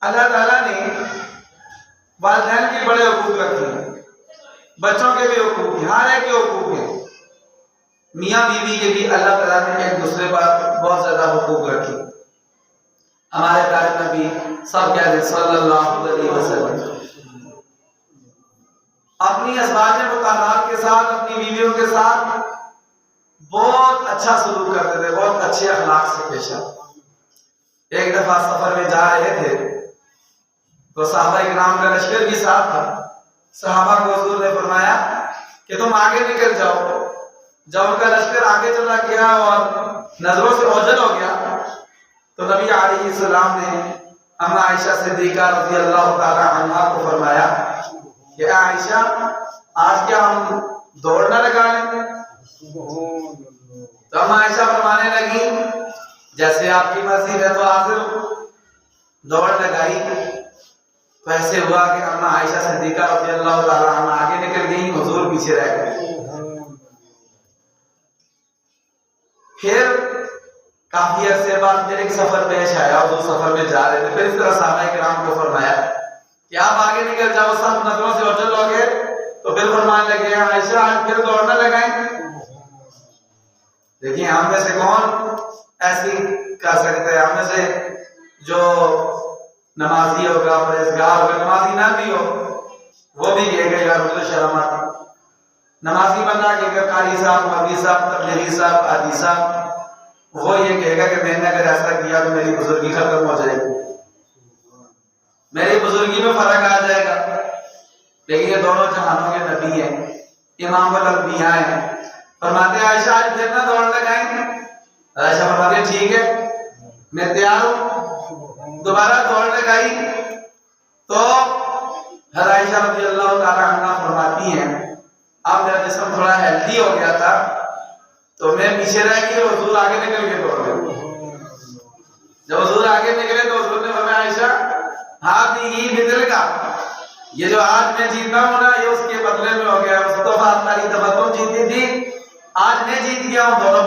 اللہ تعالیٰ نے والدین کے بڑے حقوق رکھے ہیں، بچوں کے بھی حقوق ہیں، ہر ایک کے حقوق ہیں، میاں بیوی کے بھی اللہ تعالیٰ نے ایک دوسرے پر بہت زیادہ حقوق رکھے۔ ہمارے پیارے نبی سب کہتے ہیں صلی اللہ علیہ وسلم اپنی ازواج مطہرات کے ساتھ، اپنی بیویوں کے ساتھ بہت اچھا سلوک کرتے تھے، بہت اچھے اخلاق سے پیش آتے۔ ایک دفعہ سفر میں جا رہے تھے تو صحابہ اکرام کا لشکر بھی ساتھ تھا۔ صحابہ کو حضور نے فرمایا کہ تم آگے نکل جاؤ۔ جب ان کا لشکر آگے چلا گیا اور نظروں سے اوجھل ہو گیا تو نبی علیہ السلام نے اما عائشہ صدیقہ رضی اللہ تعالی عنہا کو فرمایا کہ عائشہ آج کیا ہم دوڑ نہ لگا لیں؟ تو اما عائشہ فرمانے لگی جیسے آپ کی مرضی ہے، تو آخر دوڑ لگائی۔ تو ایسے ہوا کہ اما عائشہ صدیقہ رضی اللہ تعالی عنہا آگے نکل گئی، حضور پیچھے رہ گئے۔ پھر کافی عرصے بعد پھر ایک سفر پیش آیا، حضور سفر میں جا رہے تھے، پھر اس طرح صحابہ کرام کو فرمایا کہ آپ آگے نکل جاؤ، سب نظروں سے اوجھل ہو گئے۔ تو پھر فرمانے لگے عائشہ آج پھر دوڑنا لگائیں۔ دیکھیں ہم میں سے کون ایسی کر سکتے ہیں؟ ہم میں سے جو نمازی ہوگا، پرہیزگار ہوگا، نمازی نہ بھی ہو وہ بھی کہے گا یار مجھے شرم آتی۔ نمازی بننا کہے گا قاری صاحب، مولوی صاحب، تبلیغی صاحب، حاجی صاحب، وہ یہ کہے گا کہ میں نے اگر ایسا کیا تو میری بزرگی ختم ہو جائے گی، میری بزرگی میں فرق آ جائے گا۔ لیکن یہ دونوں جہانوں کے نبی ہیں، امام الانبیاء ہیں۔ فرماتے ہیں عائشہ آج پھر نہ دوڑ لگائیں؟ عائشہ فرماتے ہیں ٹھیک ہے میں تیار ہوں۔ دوبارہ دوڑ لگائی تو حضرت عائشہ رضی اللہ تعالی عنہا فرماتی ہیں اب میرا جسم تھوڑا ہیلدی ہو گیا تھا تو میں پیچھے رہ گئی اور حضور آگے نکل کے دوڑ گئے۔ جب حضور آگے نکلے تو حضور نے فرمایا عائشہ ہاتھی بدل کا، یہ جو آج میں جیتا ہوں نا یہ اس کے بدلے میں ہو گیا، مصطفیٰ تمہاری تبتم جیتی تھی، آج میں جیت گیا ہوں، دونوں